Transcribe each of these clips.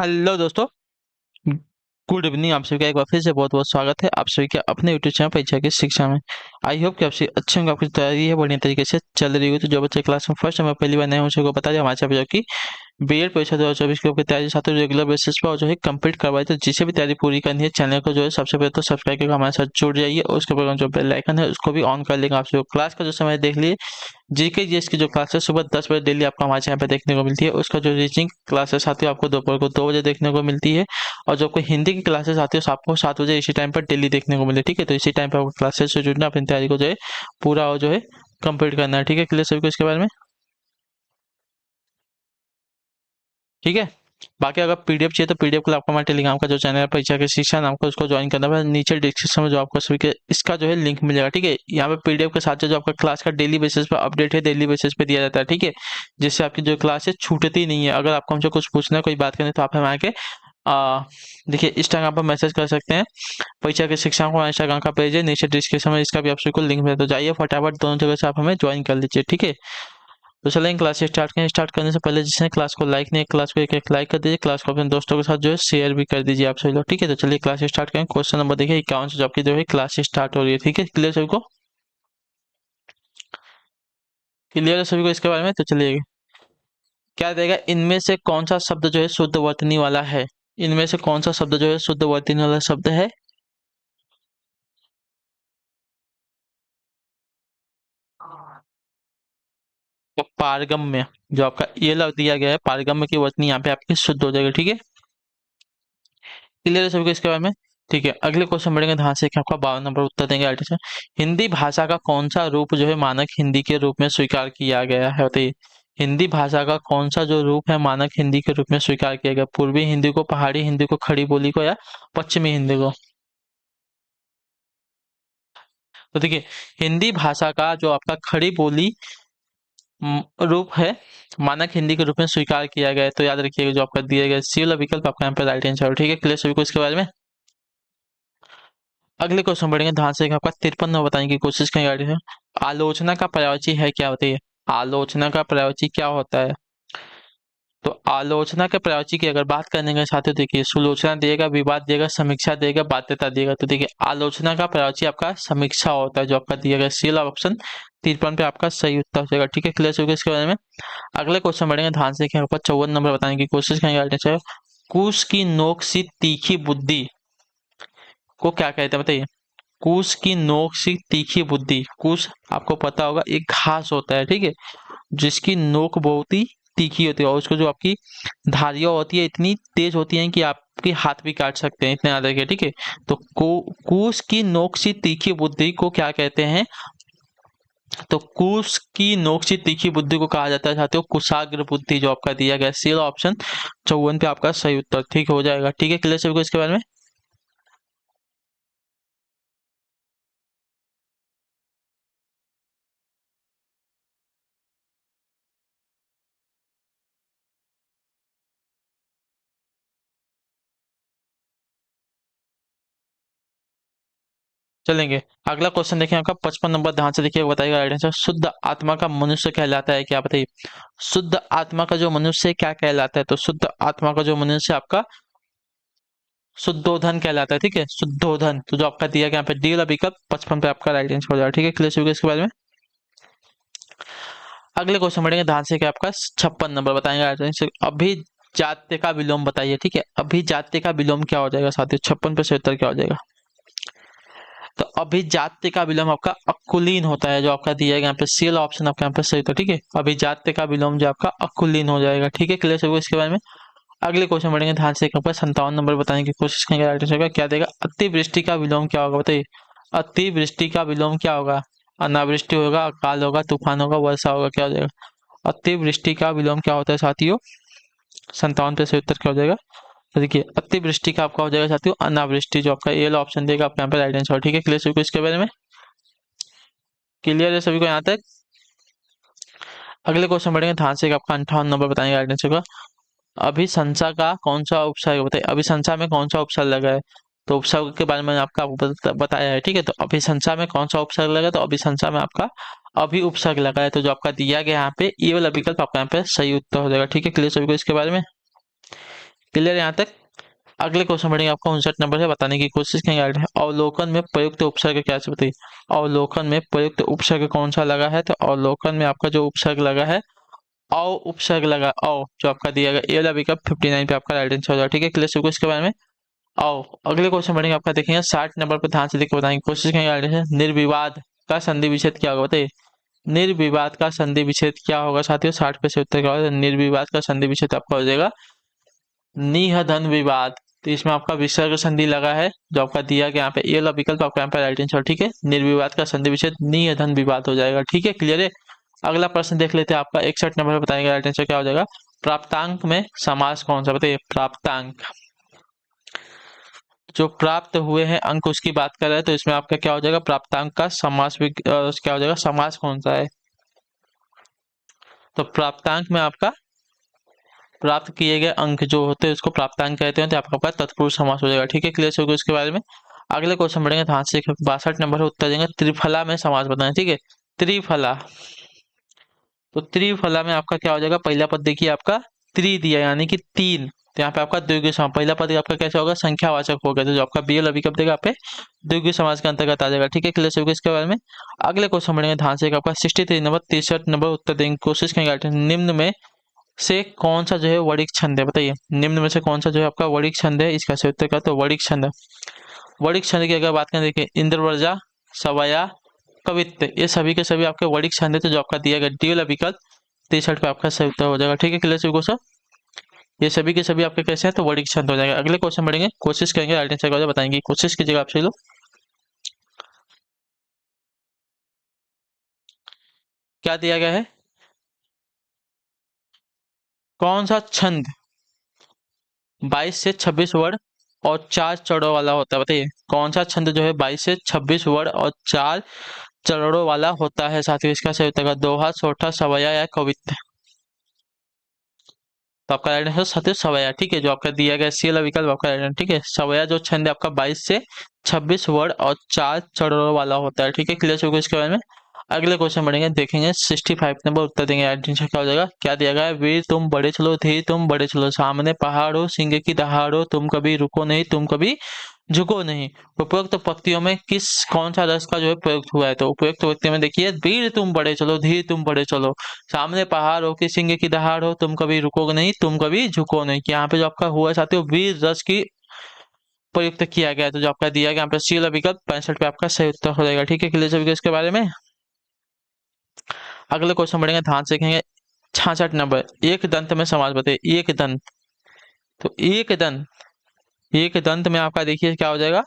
Hello दोस्तों। Good evening. आप सभी का एक बार फिर से बहुत बहुत स्वागत है आप सभी के अपने यूट्यूब चैनल परीक्षा की शिक्षा में। आई होप कि आप सभी अच्छे होंगे, आपकी तैयारी है बढ़िया तरीके से चल रही हो। तो जो बच्चे क्लास में फर्स्ट टाइम पहली बार नए हों को बता दें, हमारे यहाँ पे जो कि बीएड परीक्षा 2024 की आपकी तैयारी साथ रेगुलर बेसिस पर और जो है कंप्लीट करवाई। तो जिसे भी तैयारी पूरी करनी है चैनल को जो है सबसे पहले तो सब्सक्राइब करके हमारे साथ जुड़ जाइए और उसके बाद जो बेल आइकन है उसको भी ऑन कर लेंगे। आप जो क्लास का जो समय देख लिए, जीके जीएस की जो क्लास है सुबह 10 बजे डेली आपको हमारे यहाँ पे देखने को मिलती है। उसका जो रीजनिंग क्लासेस आती है आपको दोपहर को 2 बजे देखने को मिलती है। और जो आपको हिंदी की क्लासेस आती है आपको 7 बजे इसी टाइम पर डेली देखने को मिले। ठीक है, तो इसी टाइम पर आपको क्लासेस से जुड़ना, अपनी तैयारी को जो है पूरा और जो है कंप्लीट करना है। ठीक है, क्लियर सभी को इसके बारे में? ठीक है। बाकी अगर पीडीएफ चाहिए तो पीडीएफ के लिए आपको हमारे टेलीग्राम का जो चैनल है परीक्षा के शिक्षा नाम का उसको ज्वाइन करना है। नीचे डिस्क्रिप्शन में जो आपको सभी के इसका जो है लिंक मिलेगा। ठीक है, यहाँ पे पीडीएफ के साथ जो आपका क्लास का डेली बेसिस पे अपडेट है, डेली बेसिस पे दिया जाता है। ठीक है, जिससे आपकी जो क्लास है छूटती नहीं है। अगर आपको हमसे कुछ पूछना है, कोई बात करनी है, तो आप हमें आके देखिए इंस्टाग्राम पर मैसेज कर सकते हैं। परीक्षा के शिक्षा को इंस्टाग्राम का पेज है, नीचे डिस्क्रिप्शन में इसका भी आप सभी को लिंक मिला, तो जाइए फटाफट दोनों जगह से आप हमें ज्वाइन कर लीजिए। ठीक है, तो चलें क्लास स्टार्ट करें। स्टार्ट करने से पहले जिसने क्लास को लाइक नहीं, क्लास को एक लाइक कर दीजिए, क्लास को अपने दोस्तों के साथ जो है शेयर भी कर दीजिए आप सभी लोग। ठीक है, तो चलिए क्लास स्टार्ट करें। क्वेश्चन नंबर देखिए 51 से जो आपकी जो है क्लास स्टार्ट हो रही है। ठीक है, क्लियर सभी को? क्लियर है सभी को इसके बारे में? तो चलिए क्या देगा, इनमें से कौन सा शब्द जो है शुद्ध वर्तनी वाला है? इनमें से कौन सा शब्द जो है शुद्ध वर्तनी वाला शब्द है? तो पारगम्य, जो आपका ये लफ्ज दिया गया है पारगम्य की वर्तनी यहाँ पे आपकी शुद्ध हो जाएगी। ठीक है, क्लियर है सभी को इसके बारे में? ठीक है, अगले क्वेश्चन बढ़ेंगे ध्यान से कि आपका 52 नंबर उत्तर देंगे आगे से। हिंदी भाषा का कौन सा रूप जो है मानक हिंदी के रूप में स्वीकार किया गया है, बताइए। हिंदी भाषा का कौन सा जो रूप है मानक हिंदी के रूप में स्वीकार किया गया? पूर्वी हिंदी को, पहाड़ी हिंदी को, खड़ी बोली को, या पश्चिमी हिंदी को? तो देखिए, हिंदी भाषा का जो आपका खड़ी बोली रूप है मानक हिंदी के रूप में स्वीकार किया गया है। तो याद रखिएगा जो आपका दिया गया सी वाला विकल्प आपका यहाँ पे राइट आंसर। ठीक है, क्लियर सभी को इसके बारे में? अगले क्वेश्चन बढ़ेंगे ध्यान से। आपका 53 नंबर बताने की कोशिश करेंगे आगे से। आलोचना का पर्यायवाची है क्या, बताइए। आलोचना का पर्यायवाची क्या होता है? तो आलोचना के पर्यायवाची की अगर बात करने के साथ देखिए, सुलोचना दिएगा, विवाद दिएगा, समीक्षा देगा, बाध्यता देगा। तो देखिए आलोचना का पर्यायवाची आपका समीक्षा होता है, जो आपका दिया गया सी वाला ऑप्शन 53 पे आपका सही उत्तर हो जाएगा। ठीक है, क्लियर होगा इसके बारे में? अगले क्वेश्चन बढ़ेंगे ध्यान से। आपका 54 नंबर बताने की कोशिश करेंगे आगे से। कुश की नोक सी तीखी बुद्धि को क्या कहते हैं, बताइए। कुश की नोक सी तीखी बुद्धि, कुश आपको पता होगा एक घास होता है। ठीक है, जिसकी नोक बहुत ही तीखी होती है और उसको जो आपकी धारियां होती है इतनी तेज होती हैं कि आपके हाथ भी काट सकते हैं, इतने याद रखिए। ठीक है, तो कुश की नोक सी तीखी बुद्धि को क्या कहते हैं? तो कुश की नोक से तीखी बुद्धि को कहा जाता है साथियों कुशाग्र बुद्धि, जो आपका दिया गया सी ऑप्शन 54 पे आपका सही उत्तर ठीक हो जाएगा। ठीक है, क्लियर सभी को इसके बारे में? चलेंगे अगला क्वेश्चन देखें आपका 55 नंबर, ध्यान से देखिए बताइएगा राइट आंसर। शुद्ध आत्मा का मनुष्य कहलाता है क्या, बताइए। शुद्ध आत्मा का जो मनुष्य क्या कहलाता है? तो शुद्ध आत्मा का जो मनुष्य आपका शुद्धोधन कहलाता है। ठीक है, शुद्धोधन, तो जो आपका दिया गया यहाँ पे डी वाला विकल्प 55 पे आपका राइट आंसर हो जाएगा। ठीक है, क्लियर सभी को इसके बारे में? अगले क्वेश्चन बढ़ेंगे ध्यान से कि आपका 56 नंबर बताएंगे अभिजात्य का विलोम बताइए। ठीक है, अभिजात्य का विलोम क्या हो जाएगा साथियों? 56 पे से उत्तर क्या हो जाएगा? तो अभिजात्य का विलोम आपका अकुलीन होता है, जो आपका दिया गया यहाँ पे सी वाला ऑप्शन आपका यहाँ पे सही होता है। ठीक है, अभिजात्य का विलोम जो आपका अकुलीन हो जाएगा। ठीक है, क्लियर सभी को इसके बारे में? अगले क्वेश्चन बढ़ेंगे ध्यान से। आपका 57 नंबर बताने की कोशिश करेंगे राइट आंसर का क्या देगा। अतिवृष्टि का विलोम क्या होगा, बताइए। अतिवृष्टि का विलोम क्या होगा? अनावृष्टि होगा, अकाल होगा, तूफान होगा, वर्षा होगा, क्या हो जाएगा? अतिवृष्टि का विलोम क्या होता है साथियों? 57 पे से उत्तर क्या हो जाएगा? तो देखिए अतिवृष्टि का आपका हो जाएगा साथियों अनावृष्टि, जो आपका ए वाला ऑप्शन देगा आपका यहाँ पे राइट आंसर। ठीक है, क्लियर सभी को इसके बारे में? क्लियर है सभी को यहाँ तक? अगले क्वेश्चन बढ़ेंगे ध्यान से। आपका 58 नंबर बताएंगे राइट आंसर का। अभिशंसा का कौन सा उपसर्ग, बताइए। अभिशंसा में कौन सा उपसर्ग लगा है? तो उपसर्ग के बारे में आपका बताया है। ठीक है, तो अभिशंसा में कौन सा उपसर्ग लगा है? तो अभिशंसा में आपका अभी उपसर्ग लगा है, तो जो आपका दिया गया यहाँ पे ये वाला विकल्प आपका यहाँ पे सही उत्तर हो जाएगा। ठीक है, क्लियर सभी को इसके बारे में? क्लियर यहाँ तक। अगले क्वेश्चन बढ़ेंगे, आपका 59 नंबर है, बताने की कोशिश करेंगे। अवलोकन में प्रयुक्त उपसर्ग क्या से बताइए। अवलोकन में प्रयुक्त उपसर्ग कौन सा लगा है, तो अवलोकन में आपका जो उपसर्ग लगा है अ उपसर्ग लगा, अ जो आपका दिया गया ए वाला विकल्प 59 पे आपका राइट आंसर हो जाएगा। ठीक है, क्लियर सबको इसके बारे में। आओ अगले क्वेश्चन बढ़ेंगे, आपका देखेंगे 60 नंबर पर ध्यान से देख के बताएंगे कोशिश करेंगे आगे। निर्विवाद का संधि विच्छेद क्या होगा बताइए। निर्विवाद का संधि विच्छेद क्या होगा साथियों, 60 पे से उत्तर क्या होगा। निर्विवाद का संधि विच्छेद आपका हो जाएगा निहधन विवाद। तो इसमें आपका विसर्ग संधि लगा है जो आपका दिया गया यहाँ पे ए वाला विकल्प आपका यहाँ पे राइट आंसर। ठीक है, निर्विवाद का संधि विच्छेद निहधन विवाद हो जाएगा। ठीक है, क्लियर है। अगला प्रश्न देख लेते हैं, आपका 61 नंबर पर बताएंगे राइट आंसर क्या हो जाएगा। प्राप्तांक में समास कौन सा बताइए। प्राप्तांक जो प्राप्त हुए हैं अंक उसकी बात कर रहे हैं, तो इसमें आपका क्या हो जाएगा। प्राप्तांक का समास क्या हो जाएगा, समास कौन सा है। तो प्राप्तांक में आपका प्राप्त किए गए अंक जो होते हैं उसको प्राप्तांक कहते हैं, तो आपका पास तत्पुरुष समास हो जाएगा। ठीक है, क्लियर होगा इसके बारे में। अगले क्वेश्चन बढ़ेंगे, ध्यान से 62 नंबर उत्तर देंगे। त्रिफला में समास बताएं। ठीक है, त्रिफला, तो त्रिफला में आपका क्या हो जाएगा। पहला पद देखिए आपका त्रि दिया यानी कि तीन, तो यहाँ पे आपका द्विगुण समास, पहला पद आपका कैसे होगा, संख्यावाचक होगा, तो जो आपका बी वाला विकल्प देगा पे द्विगुण समास के अंतर्गत आ जाएगा। ठीक है, क्लियर होगा इसके बारे में। अगले क्वेश्चन बढ़ेंगे, ध्यान से आपका 63 नंबर 63 नंबर उत्तर देंगे कोशिश करेंगे। निम्न में से कौन सा जो है वणिक छंद है बताइए। निम्न में से कौन सा जो है आपका वणिक छंद है, इसका सही उत्तर क्या, तो वणिक छंद। वणिक छंद की अगर बात करें, देखिए इंद्रवर्जा, सवया, कवित्त, ये सभी के सभी आपके वणिक छंद है, तो जो आपका दिया गया डी वाला विकल्प 63 पे आपका सही उत्तर हो जाएगा। ठीक है, क्लियर सभी को सर, ये सभी के सभी आपके कैसे हैं, तो वणिक छंद हो जाएगा। अगले क्वेश्चन बढ़ेंगे, कोशिश करेंगे राइट आंसर का बताएंगे, कोशिश कीजिएगा आप सही लोग। क्या दिया गया है, कौन सा छंद 22 से 26 वर्ड और 4 चरणों वाला होता है बताइए। कौन सा छंद जो है 22 से 26 वर्ड और 4 चरणों वाला होता है साथियों, इसका सही उत्तर दोहा, सोठा, सवया या कवित्त। तो आपका राइट आंसर साथियों सवया। ठीक है, जो आपका दिया गया सी वाला विकल्प आपका राइट आंसर। ठीक है, सवया जो छंद है आपका 22 से 26 वर्ड और 4 चरणों वाला होता है। ठीक है, क्लियर होगा इसके बारे में। अगले क्वेश्चन बढ़ेंगे, देखेंगे 65 नंबर उत्तर देंगे आंसर क्या हो जाएगा। क्या दिया गया है, वीर तुम बड़े चलो, धीर तुम बड़े चलो, सामने पहाड़ हो, सिंह की दहाड़ हो, तुम कभी रुको नहीं, तुम कभी झुको नहीं। उपयुक्त पंक्तियों में किस कौन सा रस का जो है प्रयुक्त हुआ है, तो उपयुक्त पंक्ति में देखिए, वीर तुम बड़े चलो, धीर तुम बड़े चलो, सामने पहाड़ हो, कि सिंह की दहाड़ हो, तुम कभी रुकोगे नहीं, तुम कभी झुको नहीं। यहाँ पे जो आपका हुआ है साथियों वीर रस की प्रयुक्त किया गया है, तो जो आपका दिया गया यहाँ पे सी वाला विकल्प 65 पे आपका सही उत्तर हो जाएगा। ठीक है, क्लियर सभी को इसके बारे में। अगले क्वेश्चन बढ़ेंगे, ध्यान से देखेंगे 66 नंबर, एक दंत में समास बताइए। एक दंत, तो एक दंत में आपका देखिए क्या हो जाएगा,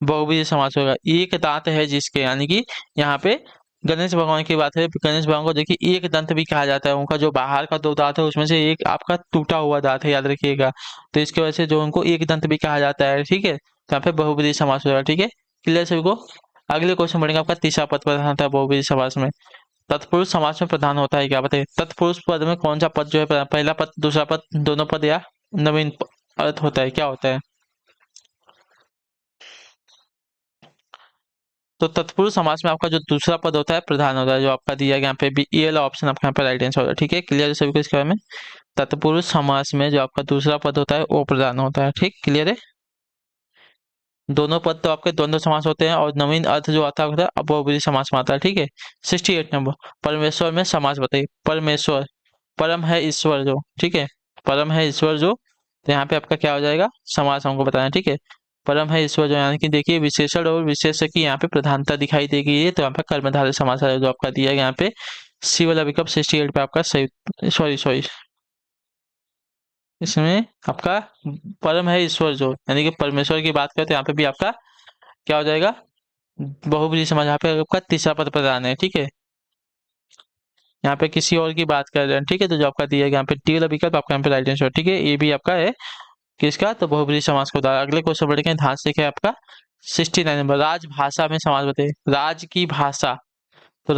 बहुव्रीहि समास होगा। एक दांत है जिसके, यानी कि यहाँ पे गणेश भगवान की बात है। गणेश भगवान को देखिए एक दंत भी कहा जाता है, उनका जो बाहर का दो दांत है उसमें से एक आपका टूटा हुआ दांत है, याद रखिएगा। तो इसकी वजह से जो उनको एक दंत भी कहा जाता है। ठीक है, तो यहाँ पे बहुव्रीहि समास होगा। ठीक है, क्लियर सभी को। अगले क्वेश्चन बढ़ेंगे, आपका तीसरा पद प्रधान होता है बहुव्रीहि समास में। तत्पुरुष समास में प्रधान होता है क्या बताइए। तत्पुरुष पद में कौन सा पद जो है पहला पद, दूसरा पद, दोनों पद या नवीन अर्थ होता है, क्या होता है। तो तत्पुरुष समास में आपका जो दूसरा पद होता है प्रधान होता है, जो आपका दिया गया यहाँ पे भी ये वाला ऑप्शन आपका यहाँ पे राइट आंसर होता है। ठीक है, क्लियर है सभी को इसके बारे में। तत्पुरुष समास में जो आपका दूसरा पद होता है वो प्रधान होता है। ठीक, क्लियर है। दोनों पद तो आपके द्वंद्व समास होते हैं, और नवीन अर्थ जो आता है अब बहुव्रीहि समास में आता है। ठीक है, 68 नंबर, परमेश्वर में समास बताइए। परमेश्वर, परम है ईश्वर जो, ठीक है, परम है ईश्वर जो, तो यहाँ पे आपका क्या हो जाएगा, समास हमको बताना है। ठीक है, परम है ईश्वर जो, यानी कि देखिए विशेषण और विशेष्य की यहाँ पे प्रधानता दिखाई देगी, ये तो यहाँ पे कर्मधारय समास है जो आपका दिया गया यहाँ पे सी वाला विकल्प 68 पे आपका सही, सॉरी इसमें आपका परम है ईश्वर जो, यानी कि परमेश्वर की बात करें तो यहाँ पे भी आपका क्या हो जाएगा, बहुव्रीहि समास, यहाँ पे आपका तीसरा पद प्रधान है। ठीक है, यहाँ पे किसी और की बात कर रहे हैं। ठीक है, तो जो आपका दिया गया यहाँ पे टी वाला विकल्प आपका यहाँ पे राइट आंसर। ठीक है, ये भी आपका है किसका, तो बहुव्रीहि समास को। अगले क्वेश्चन बढ़ेंगे, ध्यान से देखिए आपका 69 नंबर, राजभाषा में समास बताइए। राज की भाषा, तो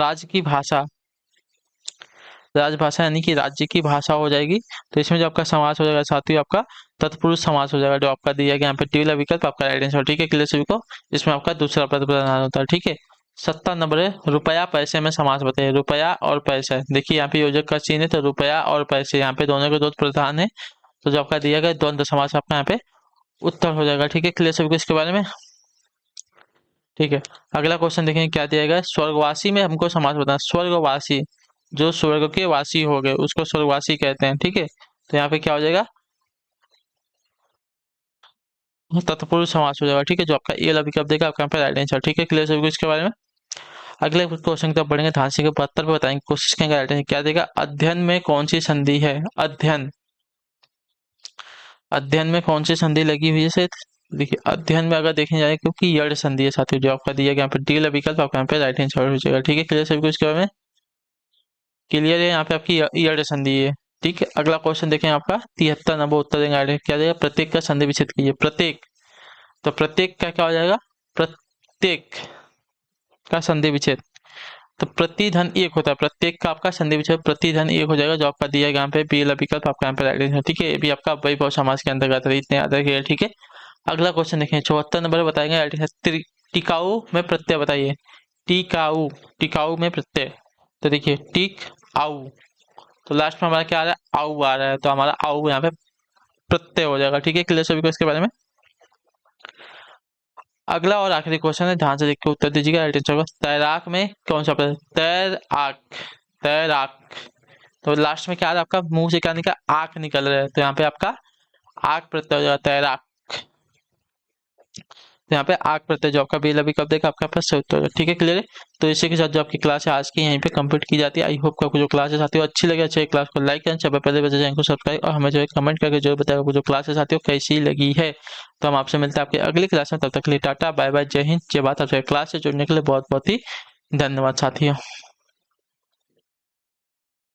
राजभाषा यानी कि राज्य की भाषा हो जाएगी। तो इसमें जो आपका समास हो जाएगा साथियों आपका तत्पुरुष समास हो जाएगा, जो आपका दिया गया यहाँ पे टी वाला विकल्प आपका राइट आंसर। ठीक है, क्लियर सभी को। इसमें आपका दूसरा पद प्रधान होता है। ठीक है, 70 नंबर है, रुपया पैसे में समास बताइए। रुपया और पैसे, देखिए यहाँ पे योजक का चिन्ह है, तो रुपया और पैसे, यहाँ पे दोनों के दो प्रधान है, तो जो आपका दिया गया द्वंद्व समास आपका यहाँ पे उत्तर हो जाएगा। ठीक है, क्लियर सभी को इसके बारे में। ठीक है, अगला क्वेश्चन देखेंगे क्या दिया गया। स्वर्गवासी में हमको समास बताना। स्वर्गवासी, जो स्वर्ग के वासी हो गए उसको स्वर्गवासी कहते हैं। ठीक है, तो यहाँ पे क्या हो जाएगा, तत्पुरुष समास हो जाएगा। ठीक है, जो आपका ए वाला विकल्प देगा आपका यहाँ पे राइट आंसर। ठीक है, क्लियर सभी को इसके बारे में। अगले क्वेश्चन की तरफ बढ़ेंगे, ध्यान से 72 पे बताएंगे, कोशिश करेंगे राइट आंसर क्या देगा। अध्ययन में कौन सी संधि है। अध्ययन, अध्ययन में कौन सी संधि लगी हुई है। जैसे देखिए अध्ययन में अगर देखें जाए क्योंकि यड़ संधि है साथियों, जो आपका दिया गया यहाँ पे डी वाला विकल्प आपका यहाँ पे राइट आंसर हो जाएगा। ठीक है, क्लियर सभी को इसके बारे में। क्लियर है, यहाँ पे आपकी यड़ संधि है। ठीक है, अगला क्वेश्चन देखें आपका 73 नंबर उत्तर देंगे क्या देगा। प्रत्येक का संधि विच्छेद कीजिए। प्रत्येक, तो प्रत्येक का क्या हो जाएगा। प्रत्येक का संधि विच्छेद, तो प्रतिधन एक होता है। प्रत्येक का आपका संधि विच्छेद प्रतिधन एक हो जाएगा, जो आपका दिया गया यहाँ पे बी वाला विकल्प आपका यहाँ पे राइट आंसर। ठीक है, ये भी आपका वैभव समास के अंतर्गत है, इतने याद रखिएगा। ठीक है, अगला क्वेश्चन देखें 74 नंबर बताएंगे राइट आंसर। टिकाऊ में प्रत्यय बताइए। टिकाऊ, टिकाऊ में प्रत्यय, तो देखिए टिक आऊ, तो लास्ट में हमारा क्या आ रहा है, आऊ आ रहा है, तो हमारा आऊ यहाँ पे प्रत्यय हो जाएगा। ठीक है, क्लियर सभी को इसके बारे में। अगला और आखिरी क्वेश्चन है, ध्यान से देख के उत्तर दीजिएगा राइट आंसर का। तैराक में कौन सा प्रत्यय। तैराक, तैराक, तो लास्ट में क्या आ रहा है आपका, मुंह से क्या निकला, आंख निकल रहा है, तो यहाँ पे आपका आंख प्रत्यय हो जाएगा तैराक। तो यहाँ पे आग प्रत्यय जो आपका बेल अभी कब देगा आपका पास से उत्तर। ठीक है, क्लियर है। तो इसी के साथ जो आपकी क्लास है आज की यहीं पे कंप्लीट की जाती है। आई होप आपको जो क्लास है साथियों अच्छी लगे। अच्छे क्लास को लाइक करें, सब पहले बजे चैनल को सब्सक्राइब और हमें जो है कमेंट करके जो बताएगा आपको जो क्लास है साथियों कैसी लगी है। तो हम आपसे मिलते हैं आपकी अगली क्लास में, तब तक के लिए टाटा बाय बाय, जय हिंद जय भारत। आपसे क्लास से जुड़ने के लिए बहुत बहुत ही धन्यवाद साथियों।